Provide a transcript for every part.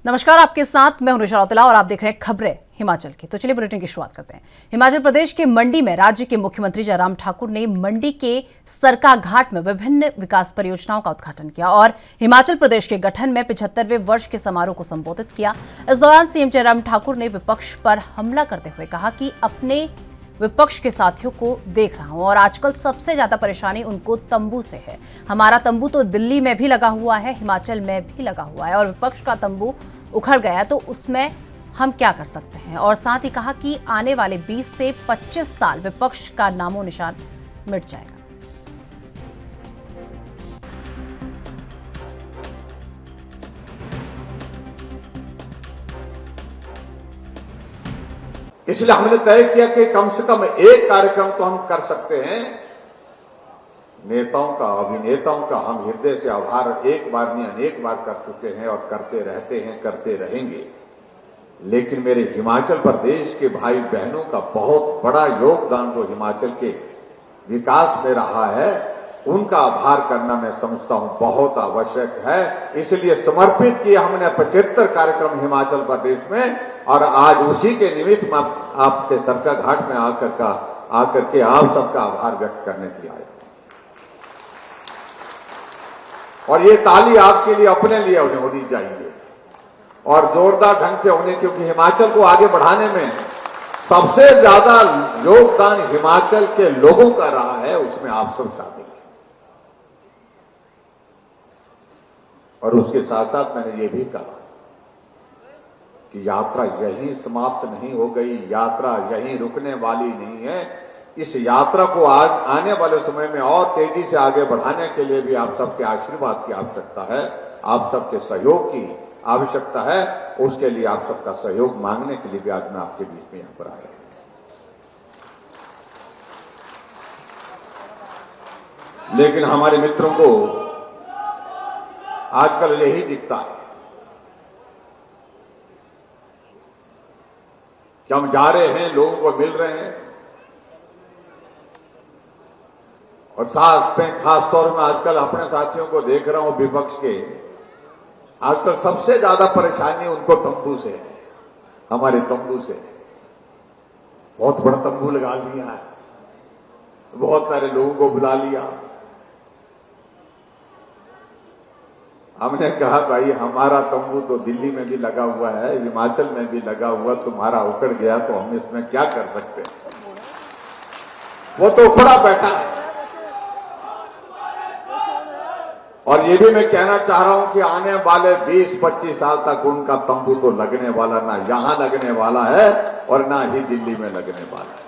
नमस्कार, आपके साथ मैं हूं ऋषा रौतेला और आप देख रहे हैं खबरें हिमाचल की। तो चलिए बुलेटिन की शुरुआत करते हैं। हिमाचल प्रदेश के मंडी में राज्य के मुख्यमंत्री जयराम ठाकुर ने मंडी के सरकाघाट में विभिन्न विकास परियोजनाओं का उद्घाटन किया और हिमाचल प्रदेश के गठन में 75वें वर्ष के समारोह को संबोधित किया। इस दौरान सीएम जयराम ठाकुर ने विपक्ष पर हमला करते हुए कहा कि अपने विपक्ष के साथियों को देख रहा हूं और आजकल सबसे ज्यादा परेशानी उनको तंबू से है। हमारा तंबू तो दिल्ली में भी लगा हुआ है, हिमाचल में भी लगा हुआ है और विपक्ष का तंबू उखड़ गया तो उसमें हम क्या कर सकते हैं। और साथ ही कहा कि आने वाले 20 से 25 साल विपक्ष का नामो निशान मिट जाएगा। इसलिए हमने तय किया कि कम से कम एक कार्यक्रम तो हम कर सकते हैं। नेताओं का, अभिनेताओं का हम हृदय से आभार एक बार नहीं अनेक बार कर चुके हैं और करते रहते हैं, करते रहेंगे। लेकिन मेरे हिमाचल प्रदेश के भाई बहनों का बहुत बड़ा योगदान जो हिमाचल के विकास में रहा है, उनका आभार करना मैं समझता हूं बहुत आवश्यक है। इसलिए समर्पित किया हमने 75 कार्यक्रम हिमाचल प्रदेश में और आज उसी के निमित्त आपके सरकाघाट में आकर के आप सबका आभार व्यक्त करने के लिए आए। और ये ताली आपके लिए, अपने लिए होनी चाहिए और जोरदार ढंग से होने, क्योंकि हिमाचल को आगे बढ़ाने में सबसे ज्यादा योगदान हिमाचल के लोगों का रहा है, उसमें आप सब शामिल हैं। और उसके साथ साथ मैंने ये भी कहा कि यात्रा यहीं समाप्त नहीं हो गई, यात्रा यहीं रुकने वाली नहीं है। इस यात्रा को आज आने वाले समय में और तेजी से आगे बढ़ाने के लिए भी आप सबके आशीर्वाद की आवश्यकता है, आप सबके सहयोग की आवश्यकता है। उसके लिए आप सबका सहयोग मांगने के लिए भी आज मैं आपके बीच में यहां पर आया। लेकिन हमारे मित्रों को आजकल यही दिखता है कि हम जा रहे हैं, लोगों को मिल रहे हैं और साथ में खास तौर में आजकल अपने साथियों को देख रहा हूं विपक्ष के, आजकल सबसे ज्यादा परेशानी उनको तंबू से है, हमारे तंबू से। बहुत बड़ा तंबू लगा लिया है, बहुत सारे लोगों को बुला लिया। हमने कहा भाई हमारा तंबू तो दिल्ली में भी लगा हुआ है, हिमाचल में भी लगा हुआ, तुम्हारा उखड़ गया तो हम इसमें क्या कर सकते हैं। वो तो उखड़ा बैठा है। और ये भी मैं कहना चाह रहा हूं कि आने वाले 20-25 साल तक उनका तंबू तो लगने वाला, ना यहां लगने वाला है और ना ही दिल्ली में लगने वाला है।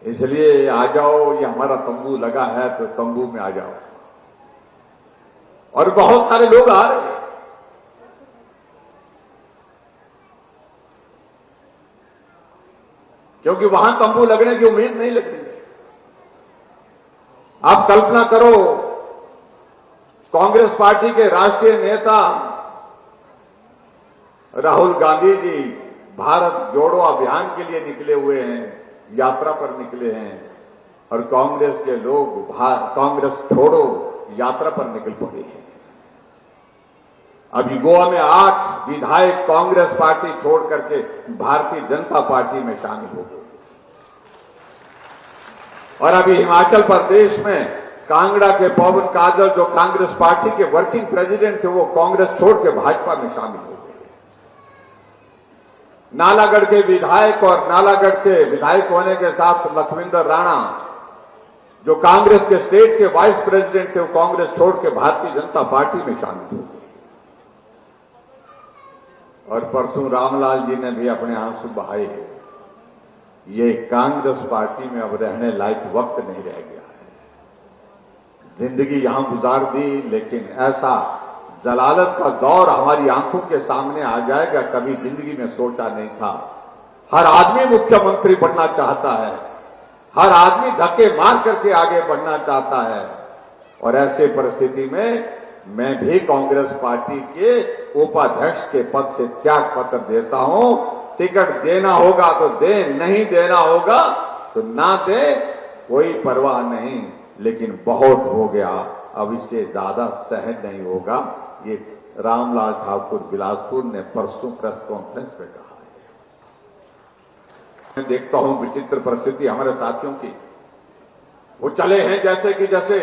इसलिए आ जाओ, ये हमारा तंबू लगा है तो तंबू में आ जाओ। और बहुत सारे लोग आ रहे हैं, क्योंकि वहां तंबू लगने की उम्मीद नहीं लगती है। आप कल्पना करो, कांग्रेस पार्टी के राष्ट्रीय नेता राहुल गांधी जी भारत जोड़ो अभियान के लिए निकले हुए हैं, यात्रा पर निकले हैं और कांग्रेस के लोग कांग्रेस छोड़ो यात्रा पर निकल पड़े हैं। अभी गोवा में 8 विधायक कांग्रेस पार्टी छोड़ करके भारतीय जनता पार्टी में शामिल हो गए। और अभी हिमाचल प्रदेश में कांगड़ा के पवन काजल, जो कांग्रेस पार्टी के वर्किंग प्रेसिडेंट थे, वो कांग्रेस छोड़ के भाजपा में शामिल हो गए। नालागढ़ के विधायक और नालागढ़ के विधायक होने के साथ लखविंदर राणा, जो कांग्रेस के स्टेट के वाइस प्रेसिडेंट थे, वो कांग्रेस छोड़ के भारतीय जनता पार्टी में शामिल हो गए। और परसों रामलाल जी ने भी अपने आंसू बहाए। ये कांग्रेस पार्टी में अब रहने लायक वक्त नहीं रह गया है। जिंदगी यहां गुजार दी, लेकिन ऐसा जलालत का दौर हमारी आंखों के सामने आ जाएगा, कभी जिंदगी में सोचा नहीं था। हर आदमी मुख्यमंत्री बनना चाहता है, हर आदमी धक्के मार करके आगे बढ़ना चाहता है। और ऐसे परिस्थिति में मैं भी कांग्रेस पार्टी के उपाध्यक्ष के पद से त्याग पत्र देता हूं। टिकट देना होगा तो दे, नहीं देना होगा तो ना दे, कोई परवाह नहीं। लेकिन बहुत हो गया, अब इससे ज्यादा सहन नहीं होगा। ये रामलाल ठाकुर बिलासपुर ने परसों प्रेस कॉन्फ्रेंस में कहा है। मैं देखता हूं विचित्र परिस्थिति हमारे साथियों की, वो चले हैं जैसे कि जैसे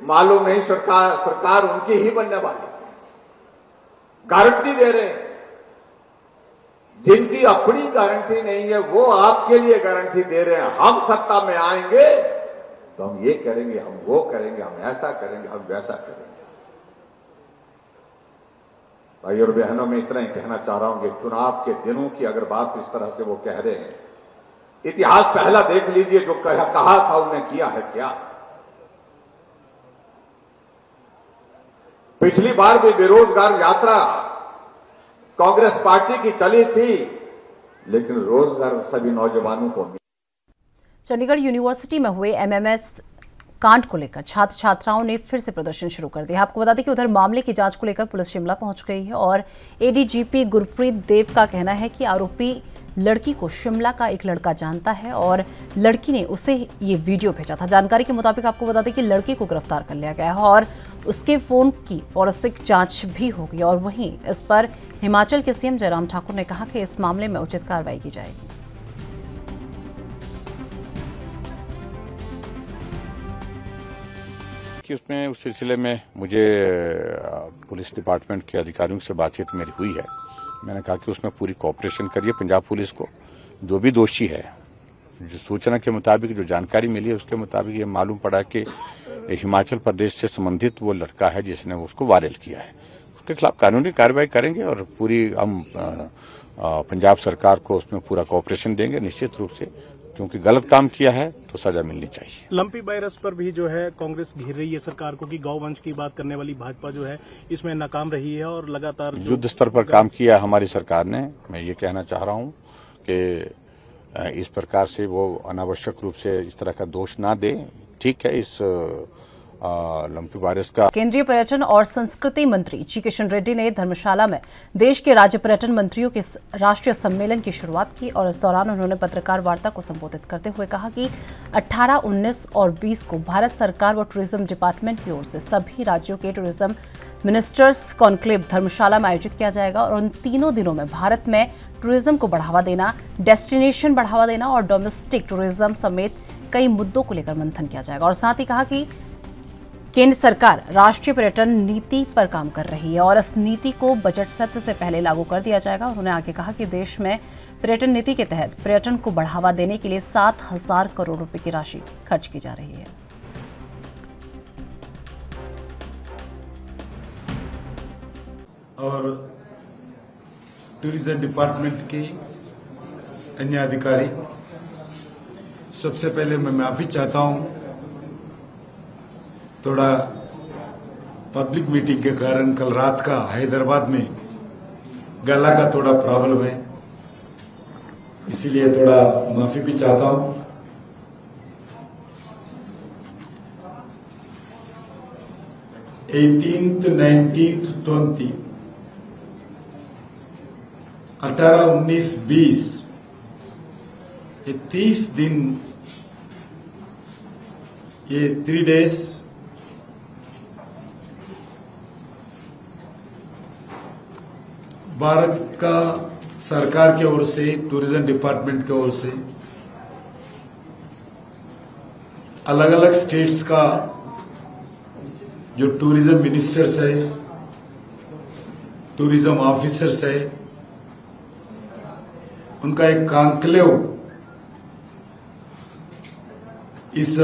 मालूम नहीं सरकार उनकी ही बनने वाली, गारंटी दे रहे हैं। जिनकी अपनी गारंटी नहीं है वो आपके लिए गारंटी दे रहे हैं। हम सत्ता में आएंगे तो हम ये करेंगे, हम वो करेंगे, हम ऐसा करेंगे, हम वैसा करेंगे। भाई और बहनों, में इतना ही कहना चाह रहा हूं कि चुनाव के दिनों की अगर बात इस तरह से वो कह रहे हैं, इतिहास पहला देख लीजिए, जो कहा था उन्हें किया है क्या। पिछली बार भी बेरोजगार यात्रा कांग्रेस पार्टी की चली थी, लेकिन रोजगार सभी नौजवानों को मिला। चंडीगढ़ यूनिवर्सिटी में हुए एमएमएस कांड को लेकर छात्र छात्राओं ने फिर से प्रदर्शन शुरू कर दिया। आपको बता दें कि उधर मामले की जांच को लेकर पुलिस शिमला पहुंच गई है और एडीजीपी गुरप्रीत देव का कहना है कि आरोपी लड़की को शिमला का एक लड़का जानता है और लड़की ने उसे ये वीडियो भेजा था। जानकारी के मुताबिक आपको बता दें कि लड़की को गिरफ्तार कर लिया गया है और उसके फोन की फॉरेंसिक जांच भी होगी। और वहीं इस पर हिमाचल के सीएम जयराम ठाकुर ने कहा कि इस मामले में उचित कार्रवाई की जाएगी। कि उसमें उस सिलसिले में मुझे पुलिस डिपार्टमेंट के अधिकारियों से बातचीत मेरी हुई है। मैंने कहा कि उसमें पूरी कोऑपरेशन करिए पंजाब पुलिस को। जो भी दोषी है, जो सूचना के मुताबिक जो जानकारी मिली है उसके मुताबिक ये मालूम पड़ा कि हिमाचल प्रदेश से संबंधित वो लड़का है जिसने उसको वायरल किया है। उसके खिलाफ कानूनी कार्रवाई करेंगे और पूरी हम पंजाब सरकार को उसमें पूरा कोऑपरेशन देंगे निश्चित रूप से, क्योंकि गलत काम किया है तो सजा मिलनी चाहिए। लंपी वायरस पर भी जो है कांग्रेस घेर रही है सरकार को कि गौवंश की बात करने वाली भाजपा जो है इसमें नाकाम रही है और लगातार युद्ध स्तर पर काम किया हमारी सरकार ने। मैं ये कहना चाह रहा हूँ कि इस प्रकार से वो अनावश्यक रूप से इस तरह का दोष ना दे। ठीक है, इस लंपी वायरस का। केंद्रीय पर्यटन और संस्कृति मंत्री जी किशन रेड्डी ने धर्मशाला में देश के राज्य पर्यटन मंत्रियों के राष्ट्रीय सम्मेलन की शुरुआत की और इस दौरान उन्होंने पत्रकार वार्ता को संबोधित करते हुए कहा कि 18, 19 और 20 को भारत सरकार व टूरिज्म डिपार्टमेंट की ओर से सभी राज्यों के टूरिज्म मिनिस्टर्स कॉन्क्लेव धर्मशाला में आयोजित किया जाएगा और उन तीनों दिनों में भारत में टूरिज्म को बढ़ावा देना, डेस्टिनेशन बढ़ावा देना और डोमेस्टिक टूरिज्म समेत कई मुद्दों को लेकर मंथन किया जाएगा। और साथ ही कहा कि केंद्र सरकार राष्ट्रीय पर्यटन नीति पर काम कर रही है और इस नीति को बजट सत्र से पहले लागू कर दिया जाएगा। उन्होंने आगे कहा कि देश में पर्यटन नीति के तहत पर्यटन को बढ़ावा देने के लिए 7,000 करोड़ रुपए की राशि खर्च की जा रही है। और टूरिज्म डिपार्टमेंट के अन्य अधिकारी, सबसे पहले मैं माफी चाहता हूं, थोड़ा पब्लिक मीटिंग के कारण कल रात का हैदराबाद में गला का थोड़ा प्रॉब्लम है, इसीलिए थोड़ा माफी भी चाहता हूं। एटीन्थ, 19th, 20, 18, 19, 20 ये 30 दिन, ये 3 days भारत का सरकार की ओर से, टूरिज्म डिपार्टमेंट की ओर से अलग अलग स्टेट्स का जो टूरिज्म मिनिस्टर्स है, टूरिज्म ऑफिसर्स है, उनका एक कॉन्क्लेव इस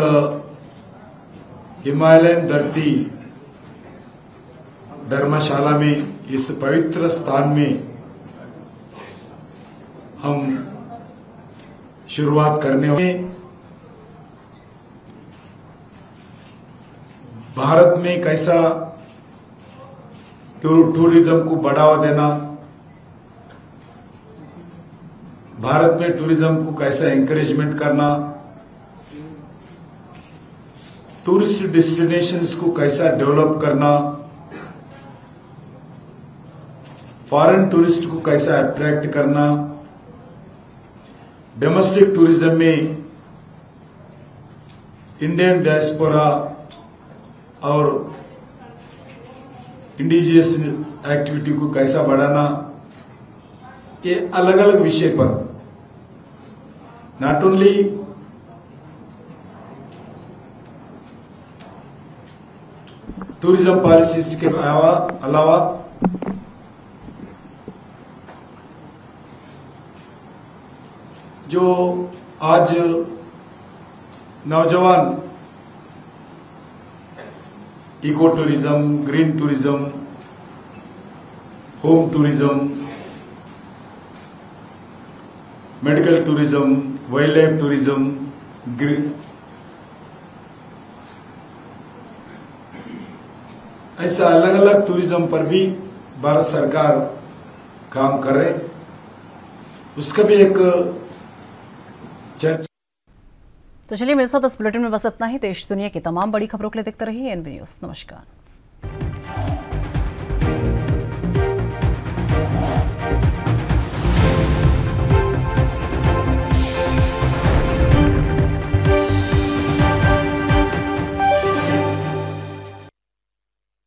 हिमालयन धरती धर्मशाला में, इस पवित्र स्थान में हम शुरुआत करने वाले। भारत में कैसा टूरिज्म को बढ़ावा देना, भारत में टूरिज्म को कैसा एनकरेजमेंट करना, टूरिस्ट डेस्टिनेशंस को कैसा डेवलप करना, फॉरेन टूरिस्ट को कैसा अट्रैक्ट करना, डोमेस्टिक टूरिज्म में इंडियन डायस्पोरा और इंडिजियस एक्टिविटी को कैसा बढ़ाना, ये अलग अलग विषय पर नॉट ओनली टूरिज्म पॉलिसीज के अलावा जो आज नौजवान eco tourism, green tourism, home tourism, medical tourism, wildlife tourism, ऐसा अलग अलग टूरिज्म पर भी भारत सरकार काम कर रहे, उसका भी एक चर्चा। तो चलिए मेरे साथ इस बुलेटिन में बस इतना ही। देश दुनिया की तमाम बड़ी खबरों के लिए देखते रहिए एनबी न्यूज। नमस्कार।